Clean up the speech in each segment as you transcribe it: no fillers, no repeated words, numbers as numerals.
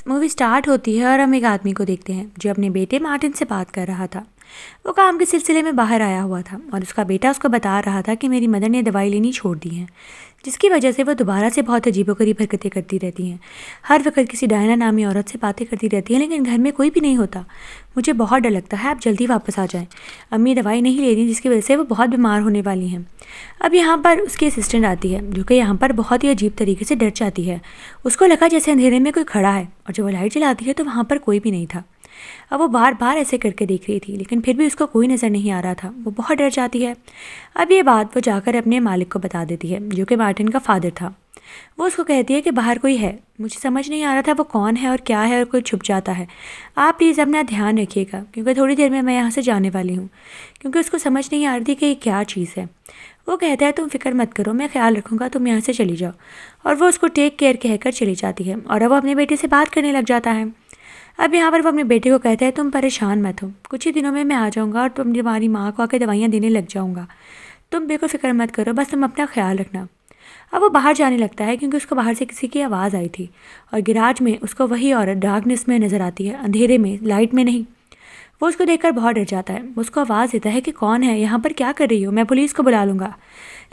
Movie start होती है और हम एक आदमी को देखते हैं जो अपने बेटे मार्टिन से बात कर रहा था। वो काम के सिलसिले में बाहर आया हुआ था और उसका बेटा उसको बता रहा था कि मेरी मदर ने दवाई लेनी छोड़ दी है, जिसकी वजह से वो दोबारा से बहुत अजीबोगरीब हरकतें करती रहती हैं। हर वक्त किसी डायना नामी औरत से बातें करती रहती हैं, लेकिन घर में कोई भी नहीं होता। मुझे बहुत डर लगता है, आप जल्दी वापस आ जाएं। अम्मी दवाई नहीं ले रही, जिसकी वजह से वो बहुत बीमार होने वाली हैं। अब यहाँ पर उसकी असिस्टेंट आती है, जो कि यहाँ पर बहुत ही अजीब तरीके से डर जाती है। उसको लगा जैसे अंधेरे में कोई खड़ा है, और जब वो लाइट जलाती है तो वहाँ पर कोई भी नहीं था। अब वो बार बार ऐसे करके देख रही थी, लेकिन फिर भी उसको कोई नज़र नहीं आ रहा था। वो बहुत डर जाती है। अब ये बात वो जाकर अपने मालिक को बता देती है, जो कि मार्टिन का फादर था। वो उसको कहती है कि बाहर कोई है, मुझे समझ नहीं आ रहा था वो कौन है और क्या है, और कोई छुप जाता है। आप प्लीज़ अपना ध्यान रखिएगा, क्योंकि थोड़ी देर में मैं यहाँ से जाने वाली हूँ। क्योंकि उसको समझ नहीं आ रही थी कि ये क्या चीज़ है। वो कहता है तुम फिक्र मत करो, मैं ख्याल रखूँगा, तुम यहाँ से चली जाओ। और वो उसको टेक केयर कहकर चली जाती है, और अब वो अपने बेटे से बात करने लग जाता है। अब यहाँ पर वो अपने बेटे को कहता है तुम परेशान मत हो, कुछ ही दिनों में मैं आ जाऊँगा और तुम्हारी माँ को आकर दवाइयाँ देने लग जाऊँगा। तुम बिल्कुल फिक्र मत करो, बस तुम अपना ख्याल रखना। अब वो बाहर जाने लगता है, क्योंकि उसको बाहर से किसी की आवाज़ आई थी, और गिराज में उसको वही औरत डार्कनेस में नज़र आती है, अंधेरे में, लाइट में नहीं। वो उसको देखकर बहुत डर जाता है। वो उसको आवाज़ देता है कि कौन है, यहाँ पर क्या कर रही हो, मैं पुलिस को बुला लूँगा।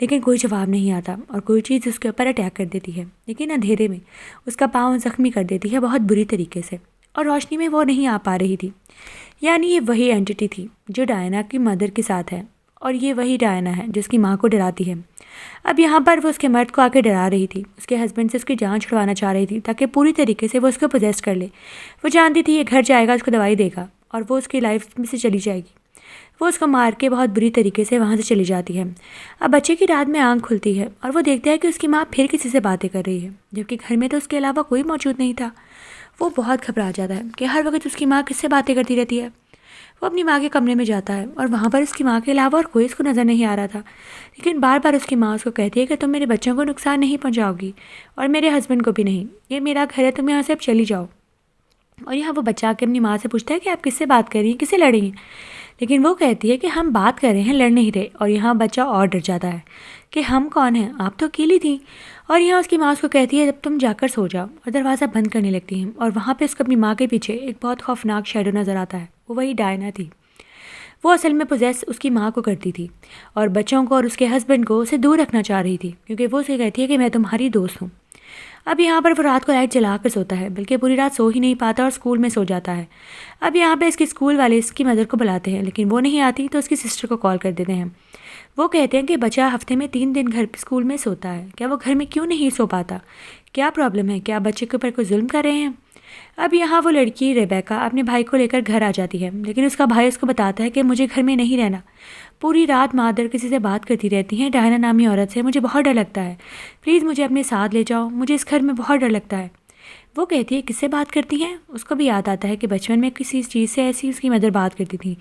लेकिन कोई जवाब नहीं आता, और कोई चीज़ उसके ऊपर अटैक कर देती है, लेकिन अंधेरे में उसका पाँव जख्मी कर देती है बहुत बुरी तरीके से, और रोशनी में वो नहीं आ पा रही थी। यानी ये वही एंटिटी थी जो डायना की मदर के साथ है, और ये वही डायना है जिसकी माँ को डराती है। अब यहाँ पर वो उसके मर्द को आके डरा रही थी, उसके हस्बैंड से उसकी जान छुड़वाना चाह रही थी, ताकि पूरी तरीके से वो उसको पोजेस्ट कर ले। वो जानती थी ये घर जाएगा, उसको दवाई देगा, और वो उसकी लाइफ में से चली जाएगी। वो उसको मार के बहुत बुरी तरीके से वहाँ से चली जाती है। अब बच्चे की रात में आंख खुलती है, और वो देखता है कि उसकी माँ फिर किसी से बातें कर रही है, जबकि घर में तो उसके अलावा कोई मौजूद नहीं था। वो बहुत घबरा जाता है कि हर वक्त उसकी माँ किससे बातें करती रहती है। वो अपनी माँ के कमरे में जाता है, और वहाँ पर उसकी माँ के अलावा और कोई उसको नज़र नहीं आ रहा था। लेकिन बार बार उसकी माँ उसको कहती है कि तुम मेरे बच्चों को नुकसान नहीं पहुँचाओगी, और मेरे हस्बैंड को भी नहीं। ये मेरा घर है, तुम यहाँ से अब चली जाओ। और यहाँ वो बच्चा आके अपनी माँ से पूछता है कि आप किससे बात कर रही हैं, किससे लड़ रही हैं। लेकिन वो कहती है कि हम बात कर रहे हैं, लड़ नहीं रहे। और यहाँ बच्चा और डर जाता है कि हम कौन हैं, आप तो अकेली थी। और यहाँ उसकी माँ उसको कहती है जब तुम जाकर सो जाओ, और दरवाज़ा बंद करने लगती हैं। और वहाँ पे उसको अपनी माँ के पीछे एक बहुत खौफनाक शैडो नज़र आता है। वो वही डायना थी। वो असल में पोजेस उसकी माँ को करती थी, और बच्चों को और उसके हस्बैंड को उसे दूर रखना चाह रही थी, क्योंकि वो उसे कहती है कि मैं तुम्हारी दोस्त हूँ। अब यहाँ पर वो रात को लाइट जला कर सोता है, बल्कि पूरी रात सो ही नहीं पाता और स्कूल में सो जाता है। अब यहाँ पे इसके स्कूल वाले इसकी मदर को बुलाते हैं, लेकिन वो नहीं आती, तो उसकी सिस्टर को कॉल कर देते हैं। वो कहते हैं कि बच्चा हफ्ते में 3 दिन घर स्कूल में सोता है, क्या वो घर में क्यों नहीं सो पाता, क्या प्रॉब्लम है, क्या बच्चे के ऊपर कोई जुल्म कर रहे हैं। अब यहाँ वो लड़की रेबेका अपने भाई को लेकर घर आ जाती है, लेकिन उसका भाई उसको बताता है कि मुझे घर में नहीं रहना। पूरी रात मादर किसी से बात करती रहती हैं, डायना नामी औरत से, मुझे बहुत डर लगता है, प्लीज़ मुझे अपने साथ ले जाओ, मुझे इस घर में बहुत डर लगता है। वो कहती है किससे बात करती हैं। उसको भी याद आता है कि बचपन में किसी चीज़ से ऐसी उसकी मदर बात करती थी,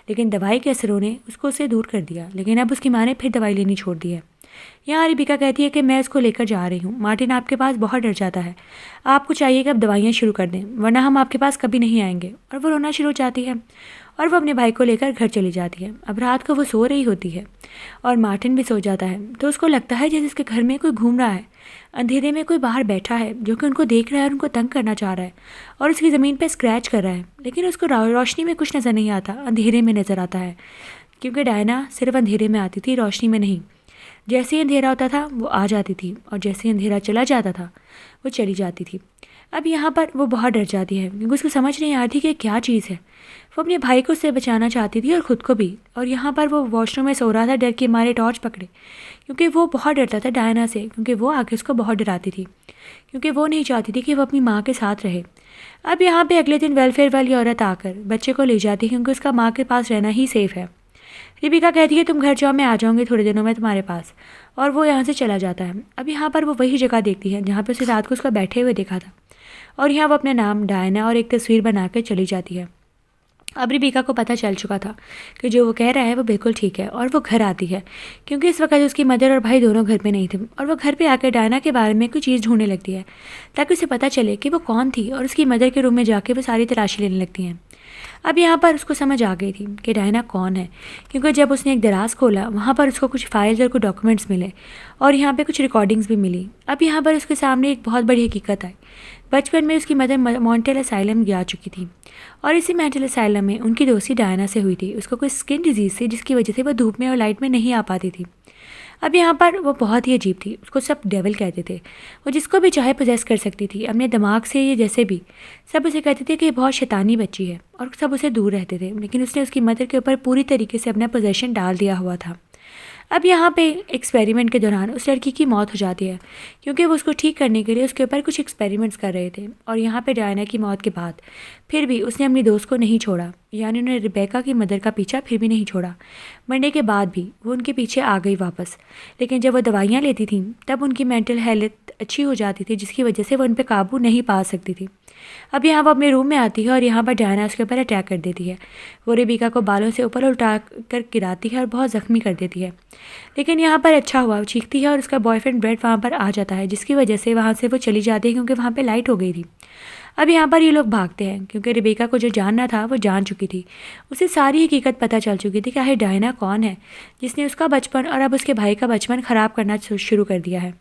लेकिन दवाई के असरों ने उससे दूर कर दिया। लेकिन अब उसकी माँ ने फिर दवाई लेनी छोड़ दी है। यहाँ रिबिका कहती है कि मैं इसको लेकर जा रही हूँ, मार्टिन आपके पास बहुत डर जाता है, आपको चाहिए कि अब दवाइयाँ शुरू कर दें, वरना हम आपके पास कभी नहीं आएंगे। और वो रोना शुरू हो जाती है, और वो अपने भाई को लेकर घर चली जाती है। अब रात को वो सो रही होती है, और मार्टिन भी सो जाता है, तो उसको लगता है जैसे उसके घर में कोई घूम रहा है। अंधेरे में कोई बाहर बैठा है, जो कि उनको देख रहा है और उनको तंग करना चाह रहा है, और उसकी ज़मीन पर स्क्रैच कर रहा है। लेकिन उसको रोशनी में कुछ नज़र नहीं आता, अंधेरे में नज़र आता है, क्योंकि डायना सिर्फ अंधेरे में आती थी, रोशनी में नहीं। जैसे ही अंधेरा होता था वो आ जाती थी, और जैसे ही अंधेरा चला जाता था वो चली जाती थी। अब यहाँ पर वो बहुत डर जाती है, क्योंकि उसको समझ नहीं आ रही कि क्या चीज़ है। वो अपने भाई को उससे बचाना चाहती थी, और ख़ुद को भी। और यहाँ पर वो वॉशरूम में सो रहा था, डर के मारे टॉर्च पकड़े, क्योंकि वो बहुत डरता था डायना से, क्योंकि वो आगे उसको बहुत डराती थी, क्योंकि वो नहीं चाहती थी कि वो अपनी माँ के साथ रहे। अब यहाँ पर अगले दिन वेलफेयर वाली औरत आकर बच्चे को ले जाती है, क्योंकि उसका माँ के पास रहना ही सेफ़ है। रिबिका कहती है तुम घर जाओ, मैं आ जाऊँगी थोड़े दिनों में तुम्हारे पास। और वो यहाँ से चला जाता है। अब यहाँ पर वो वही जगह देखती है जहाँ पे उसे रात को उसका बैठे हुए देखा था, और यहाँ वो अपने नाम डायना और एक तस्वीर बना कर चली जाती है। अब रिबिका को पता चल चुका था कि जो वो कह रहा है वो बिल्कुल ठीक है, और वो घर आती है, क्योंकि इस वक्त उसकी मदर और भाई दोनों घर पे नहीं थे। और वो घर पे आकर डायना के बारे में कोई चीज़ ढूंढने लगती है, ताकि उसे पता चले कि वो कौन थी, और उसकी मदर के रूम में जाके वो सारी तलाशी लेने लगती हैं। अब यहाँ पर उसको समझ आ गई थी कि डायना कौन है, क्योंकि जब उसने एक दराज खोला वहाँ पर उसको कुछ फाइल्स और कुछ डॉक्यूमेंट्स मिले, और यहाँ पे कुछ रिकॉर्डिंग्स भी मिली। अब यहाँ पर उसके सामने एक बहुत बड़ी हकीकत आई, बचपन में उसकी मदर मेंटल असाइलम जा चुकी थी और इसी मेंटल असाइलम में उनकी दोस्ती डायना से हुई थी। उसको कोई स्किन डिजीज़ थी जिसकी वजह से वो धूप में और लाइट में नहीं आ पाती थी। अब यहाँ पर वो बहुत ही अजीब थी। उसको सब डेविल कहते थे। वो जिसको भी चाहे पोजेस कर सकती थी अपने दिमाग से, ये जैसे भी। सब उसे कहते थे कि ये बहुत शैतानी बच्ची है और सब उसे दूर रहते थे, लेकिन उसने उसकी मदर के ऊपर पूरी तरीके से अपना पोजेशन डाल दिया हुआ था। अब यहाँ पे एक्सपेरिमेंट के दौरान उस लड़की की मौत हो जाती है, क्योंकि वो उसको ठीक करने के लिए उसके ऊपर कुछ एक्सपेरिमेंट्स कर रहे थे। और यहाँ पे डायना की मौत के बाद फिर भी उसने अपनी दोस्त को नहीं छोड़ा, यानी उन्होंने रिबेका की मदर का पीछा फिर भी नहीं छोड़ा। मरने के बाद भी वो उनके पीछे आ गई वापस। लेकिन जब वो दवाइयाँ लेती थी तब उनकी मेंटल हेल्थ अच्छी हो जाती थी, जिसकी वजह से वो उन पर काबू नहीं पा सकती थी। अब यहाँ वो अपने रूम में आती है और यहाँ पर डायना उसके ऊपर अटैक कर देती है। वो रेबिका को बालों से ऊपर उल्टा कर गिराती है और बहुत ज़ख्मी कर देती है। लेकिन यहाँ पर अच्छा हुआ, वो चीखती है और उसका बॉयफ्रेंड ब्रेड वहाँ पर आ जाता है, जिसकी वजह से वहाँ से वो चली जाती है, क्योंकि वहाँ पर लाइट हो गई थी। अब यहाँ पर ये लोग भागते हैं, क्योंकि रेबिका को जो जानना था वो जान चुकी थी। उसे सारी हकीकत पता चल चुकी थी कि आखिर डायना कौन है जिसने उसका बचपन और अब उसके भाई का बचपन ख़राब करना शुरू कर दिया है।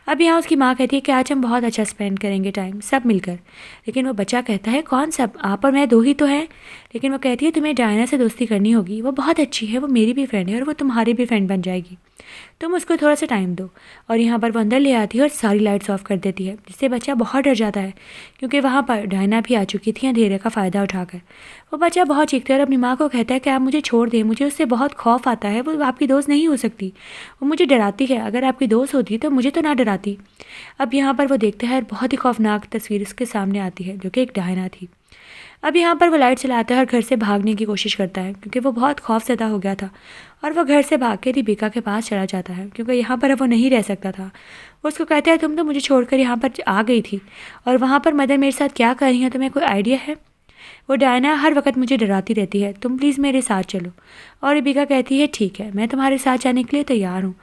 अब यहाँ उसकी माँ कहती है कि आज हम बहुत अच्छा स्पेंड करेंगे टाइम सब मिलकर। लेकिन वो बच्चा कहता है कौन सब, आप और मैं दो ही तो हैं। लेकिन वो कहती है तुम्हें डायना से दोस्ती करनी होगी, वो बहुत अच्छी है, वो मेरी भी फ्रेंड है और वो तुम्हारी भी फ्रेंड बन जाएगी, तुम उसको थोड़ा सा टाइम दो। और यहाँ पर वो अंदर ले आती है और सारी लाइट्स ऑफ कर देती है, जिससे बच्चा बहुत डर जाता है, क्योंकि वहाँ पर डायना भी आ चुकी थी अंधेरे का फ़ायदा उठाकर। वो बच्चा बहुत चीखता है और अपनी माँ को कहता है कि आप मुझे छोड़ दें, मुझे उससे बहुत खौफ आता है, वो आपकी दोस्त नहीं हो सकती, वो मुझे डराती है, अगर आपकी दोस्त होती तो मुझे तो ना डराती। अब यहाँ पर वो देखता है और बहुत ही खौफनाक तस्वीर उसके सामने आती है, जो कि एक डायना थी। अब यहाँ पर वो लाइट चलाता है और घर से भागने की कोशिश करता है, क्योंकि वो बहुत खौफज़दा हो गया था। और वो घर से भाग के रिबेका के पास चला जाता है, क्योंकि यहाँ पर अब वो नहीं रह सकता था। वो उसको कहता है तुम तो मुझे छोड़कर यहाँ पर आ गई थी, और वहाँ पर मदर मेरे साथ क्या कर रही है, तुम्हें कोई आइडिया है? वो डायना हर वक्त मुझे डराती रहती है, तुम प्लीज़ मेरे साथ चलो। और रिबेका कहती है ठीक है, मैं तुम्हारे साथ जाने के लिए तैयार हूँ।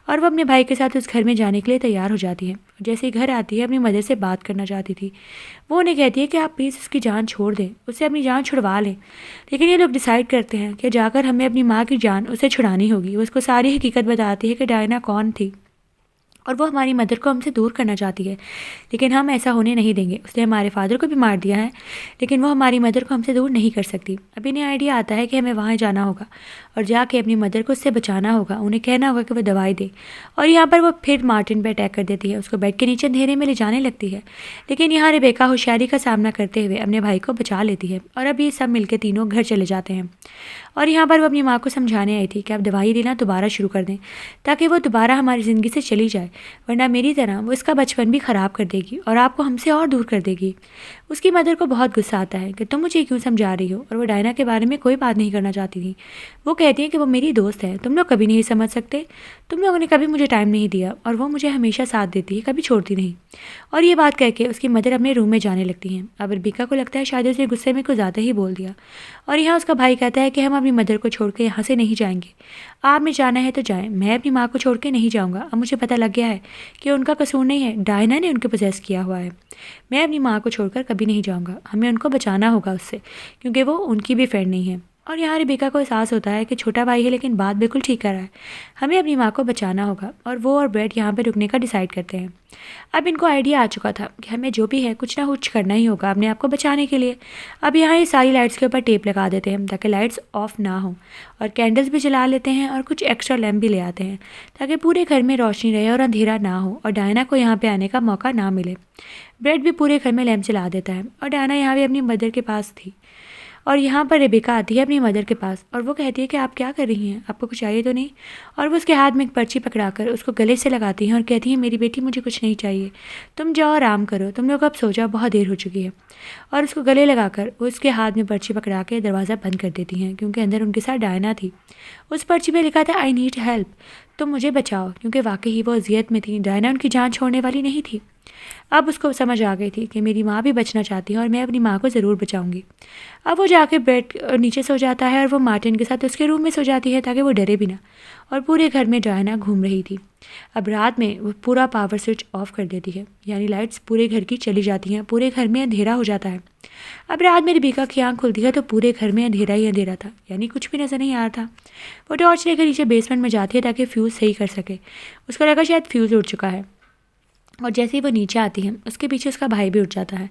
और वो अपने भाई के साथ उस घर में जाने के लिए तैयार हो जाती है। जैसे ही घर आती है अपनी मदर से बात करना चाहती थी। वो उन्हें कहती है कि आप प्लीज़ उसकी जान छोड़ दें, उससे अपनी जान छुड़वा लें। लेकिन ये लोग डिसाइड करते हैं कि जाकर हमें अपनी माँ की जान उससे छुड़ानी होगी। वो उसको सारी हकीकत बताती है कि डायना कौन थी और वो हमारी मदर को हमसे दूर करना चाहती है, लेकिन हम ऐसा होने नहीं देंगे। उसने हमारे फादर को भी मार दिया है, लेकिन वो हमारी मदर को हमसे दूर नहीं कर सकती। अब इन्हें आइडिया आता है कि हमें वहाँ जाना होगा और जाके अपनी मदर को उससे बचाना होगा। उन्हें कहना होगा कि वो दवाई दे। और यहाँ पर वो फिर मार्टिन पर अटैक कर देती है, उसको बेड के नीचे अंधेरे में ले जाने लगती है। लेकिन यहाँ रेबेका होशियारी का सामना करते हुए अपने भाई को बचा लेती है और अब ये सब मिलकर तीनों घर चले जाते हैं। और यहाँ पर वो अपनी माँ को समझाने आई थी कि आप दवाई देना दोबारा शुरू कर दें, ताकि वो दोबारा हमारी ज़िंदगी से चली जाए, वरना मेरी तरह वो इसका बचपन भी ख़राब कर देगी और आपको हमसे और दूर कर देगी। उसकी मदर को बहुत गुस्सा आता है कि तुम मुझे क्यों समझा रही हो, और वो डायना के बारे में कोई बात नहीं करना चाहती थी। वो कहती है कि वो मेरी दोस्त है, तुम लोग कभी नहीं समझ सकते, तुम लोगों ने कभी मुझे टाइम नहीं दिया और वो मुझे हमेशा साथ देती है, कभी छोड़ती नहीं। और ये बात कह के उसकी मदर अपने रूम में जाने लगती हैं। अब रिबेका को लगता है शायद उसे गुस्से में कुछ ज़्यादा ही बोल दिया। और यहाँ उसका भाई कहता है कि हम अपनी मदर को छोड़ के यहाँ से नहीं जाएंगे, आपने जाना है तो जाएं, मैं अपनी माँ को छोड़ के नहीं जाऊँगा। अब मुझे पता लग गया है कि उनका कसूर नहीं है, डायना ने उनको पोजेस किया हुआ है। मैं अपनी माँ को छोड़कर कभी नहीं जाऊँगा, हमें उनको बचाना होगा उससे, क्योंकि वो उनकी भी फ्रेंड नहीं है। और यहाँ रेबेका को एहसास होता है कि छोटा भाई है लेकिन बात बिल्कुल ठीक कर रहा है, हमें अपनी माँ को बचाना होगा। और वो और ब्रेड यहाँ पे रुकने का डिसाइड करते हैं। अब इनको आइडिया आ चुका था कि हमें जो भी है कुछ ना कुछ करना ही होगा अपने आप को बचाने के लिए। अब यहाँ ये सारी लाइट्स के ऊपर टेप लगा देते हैं ताकि लाइट्स ऑफ ना हो, और कैंडल्स भी जला लेते हैं और कुछ एक्स्ट्रा लैम्प भी ले आते हैं ताकि पूरे घर में रोशनी रहे और अंधेरा ना हो और डायना को यहाँ पर आने का मौका ना मिले। ब्रेड भी पूरे घर में लैम्प जला देता है और डायना यहाँ भी अपनी मदर के पास थी। और यहाँ पर रेबेका आती है अपनी मदर के पास और वो कहती है कि आप क्या कर रही हैं, आपको कुछ चाहिए तो नहीं। और वो उसके हाथ में एक पर्ची पकड़ाकर उसको गले से लगाती हैं और कहती हैं मेरी बेटी मुझे कुछ नहीं चाहिए, तुम जाओ आराम करो, तुम लोग अब सो जाओ, बहुत देर हो चुकी है। और उसको गले लगाकर वो उसके हाथ में पर्ची पकड़ा के दरवाज़ा बंद कर देती हैं, क्योंकि अंदर उनके साथ डायना थी। उस पर्ची पर लिखा था आई नीड हेल्प, तुम मुझे बचाओ, क्योंकि वाकई ही वो अजियत में थी, डायना उनकी जान छोड़ने वाली नहीं थी। अब उसको समझ आ गई थी कि मेरी माँ भी बचना चाहती है और मैं अपनी माँ को ज़रूर बचाऊंगी। अब वो जाके बेड नीचे सो जाता है और वो मार्टिन के साथ उसके रूम में सो जाती है ताकि वो डरे भी ना। और पूरे घर में डायना घूम रही थी। अब रात में वो पूरा पावर स्विच ऑफ कर देती है, यानी लाइट्स पूरे घर की चली जाती हैं, पूरे घर में अंधेरा हो जाता है। अब रात में रेबेका की आँख खुलती है तो पूरे घर में अंधेरा ही अंधेरा था, यानी कुछ भी नज़र नहीं आ रहा था। वो टॉर्च लेकर नीचे बेसमेंट में जाती है ताकि फ्यूज़ सही कर सके, उसको लगा शायद फ्यूज़ उड़ चुका है। और जैसे ही वो नीचे आती है उसके पीछे उसका भाई भी उठ जाता है।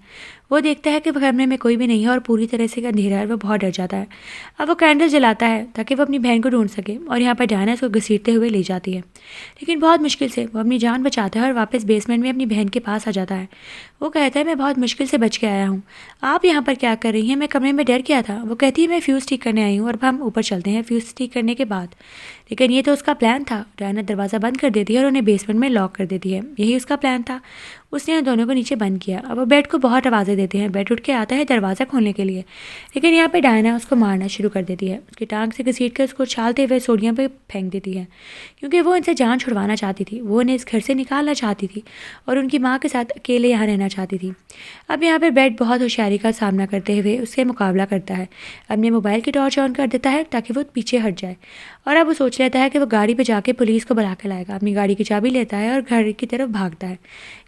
वो देखता है कि वो कमरे में कोई भी नहीं है और पूरी तरह से अंधेरा है। वो बहुत डर जाता है। अब वो कैंडल जलाता है ताकि वो अपनी बहन को ढूंढ सके और यहाँ पर डायना उसको घसीटते हुए ले जाती है, लेकिन बहुत मुश्किल से वो अपनी जान बचाता है और वापस बेसमेंट में अपनी बहन के पास आ जाता है। वो कहता है मैं बहुत मुश्किल से बच के आया हूँ, आप यहाँ पर क्या कर रही हैं? मैं कमरे में डर गया था। वो कहती है मैं फ्यूज़ ठीक करने आई हूँ और अब हम ऊपर चलते हैं फ्यूज़ ठीक करने के बाद। लेकिन ये तो उसका प्लान था। डायना दरवाज़ा बंद कर देती है और उन्हें बेसमेंट में लॉक कर देती है। यही उसका प्लान था। उसने उन दोनों को नीचे बंद किया। अब वो बेड को बहुत आवाज़ें देते हैं। बेड उठ के आता है दरवाज़ा खोलने के लिए, लेकिन यहाँ पे डायना उसको मारना शुरू कर देती है। उसकी टांग से घसीट कर उसको उछालते हुए सोडियम पे फेंक देती है, क्योंकि वो इनसे जान छुड़वाना चाहती थी। वो उन्हें इस घर से निकालना चाहती थी और उनकी माँ के साथ अकेले यहाँ रहना चाहती थी। अब यहाँ पर बेड बहुत होशियारी का सामना करते हुए उससे मुकाबला करता है। अपने मोबाइल की टॉर्च ऑन कर देता है ताकि वो पीछे हट जाए, और अब वो सोच लेता है कि वो गाड़ी पे जाके पुलिस को बुला कर लाएगा। अपनी गाड़ी की चाबी लेता है और घर की तरफ भागता है।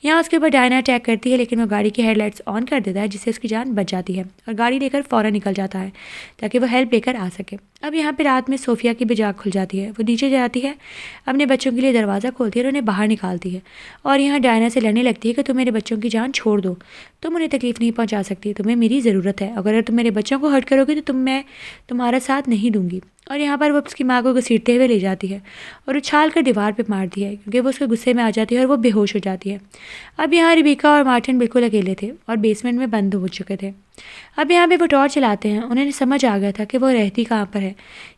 यहाँ उसके ऊपर डायना अटैक करती है, लेकिन वो गाड़ी की हेडलाइट्स ऑन कर देता है जिससे उसकी जान बच जाती है और गाड़ी लेकर फ़ौरन निकल जाता है ताकि वो हेल्प लेकर आ सके। अब यहाँ पे रात में सोफिया की भी जाग खुल जाती है। वो नीचे जाती है, अपने बच्चों के लिए दरवाज़ा खोलती है और उन्हें बाहर निकालती है, और यहाँ डायना से लड़ने लगती है कि तुम मेरे बच्चों की जान छोड़ दो, तुम उन्हें तकलीफ़ नहीं पहुँचा सकती, तुम्हें मेरी ज़रूरत है, अगर तुम मेरे बच्चों को हर्ट करोगे तो मैं तुम्हारा साथ नहीं दूंगी। और यहाँ पर वो उसकी माँ को घसीटते हुए ले जाती है और उछाल कर दीवार पे मारती है, क्योंकि वो उसके गुस्से में आ जाती है और वो बेहोश हो जाती है। अब यहाँ रिबिका और मार्टिन बिल्कुल अकेले थे और बेसमेंट में बंद हो चुके थे। अब यहाँ पे वो टॉर्च चलाते हैं। उन्हें समझ आ गया था कि वो रहती कहाँ पर है,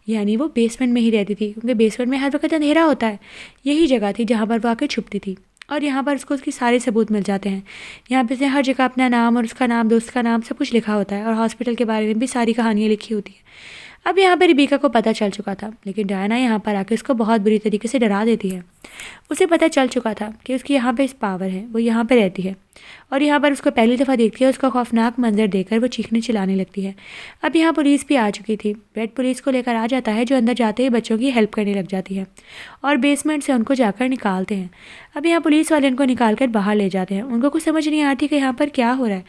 यानी वो बेसमेंट में ही रहती थी, क्योंकि बेसमेंट में हर वक्त अंधेरा होता है। यही जगह थी जहाँ पर वो आकर छुपती थी, और यहाँ पर उसको उसकी सारे सबूत मिल जाते हैं। यहाँ पे हर जगह अपना नाम और उसका नाम, दोस्त का नाम, सब कुछ लिखा होता है, और हॉस्पिटल के बारे में भी सारी कहानियाँ लिखी होती हैं। अब यहाँ पर रिबिका को पता चल चुका था, लेकिन डायना यहाँ पर आके उसको बहुत बुरी तरीके से डरा देती है। उसे पता चल चुका था कि उसकी यहाँ पे इस पावर है, वो यहाँ पे रहती है, और यहाँ पर उसको पहली दफ़ा देखती है। उसका खौफनाक मंजर देखकर वो चीखने चिल्लाने लगती है। अब यहाँ पुलिस भी आ चुकी थी। ब्रेड पुलिस को लेकर आ जाता है, जो अंदर जाते ही बच्चों की हेल्प करने लग जाती है और बेसमेंट से उनको जाकर निकालते हैं। अब यहाँ पुलिस वाले उनको निकाल कर बाहर ले जाते हैं। उनको कुछ समझ नहीं आती कि यहाँ पर क्या हो रहा है,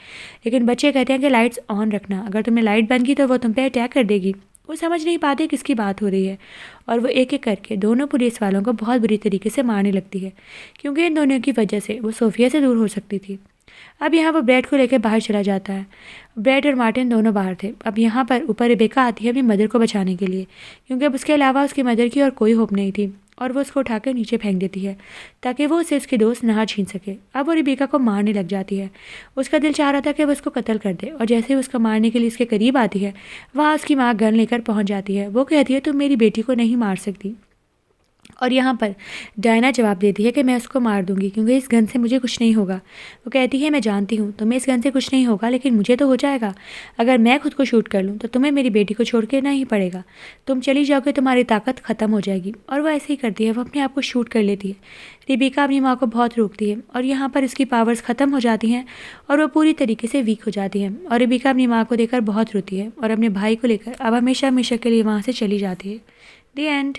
लेकिन बच्चे कहते हैं कि लाइट्स ऑन रखना, अगर तुमने लाइट बंद की तो वो तुम पे अटैक कर देगी। वो समझ नहीं पाते किसकी बात हो रही है, और वो एक एक करके दोनों पुलिस वालों को बहुत बुरी तरीके से मारने लगती है, क्योंकि इन दोनों की वजह से वो सोफिया से दूर हो सकती थी। अब यहाँ वो ब्रेड को लेकर बाहर चला जाता है। ब्रेड और मार्टिन दोनों बाहर थे। अब यहाँ पर ऊपर रेबेका आती है अपनी मदर को बचाने के लिए, क्योंकि अब उसके अलावा उसकी मदर की और कोई होप नहीं थी, और वो उसको उठाकर नीचे फेंक देती है ताकि वो उसे उसके दोस्त ना छीन सके। अब वो रेबेका को मारने लग जाती है। उसका दिल चाह रहा था कि वो उसको कत्ल कर दे, और जैसे ही उसको मारने के लिए उसके करीब आती है, वहाँ उसकी माँ गन लेकर पहुँच जाती है। वो कहती है तुम मेरी बेटी को नहीं मार सकती, और यहाँ पर डायना जवाब देती है कि मैं उसको मार दूंगी, क्योंकि इस गन से मुझे कुछ नहीं होगा। वो कहती है मैं जानती हूँ तुम्हें इस गन से कुछ नहीं होगा, लेकिन मुझे तो हो जाएगा। अगर मैं खुद को शूट कर लूँ तो तुम्हें मेरी बेटी को छोड़ के नहीं पड़ेगा, तुम चली जाओगे, तुम्हारी ताकत ख़त्म हो जाएगी। और वो ऐसे ही करती है, वो अपने आप को शूट कर लेती है। रिबिका अपनी माँ को बहुत रोकती है, और यहाँ पर उसकी पावर्स ख़त्म हो जाती हैं और वो पूरी तरीके से वीक हो जाती है। और रिबिका अपनी माँ को देखकर बहुत रोती है और अपने भाई को लेकर अब हमेशा हमेशा के लिए वहाँ से चली जाती है। The end.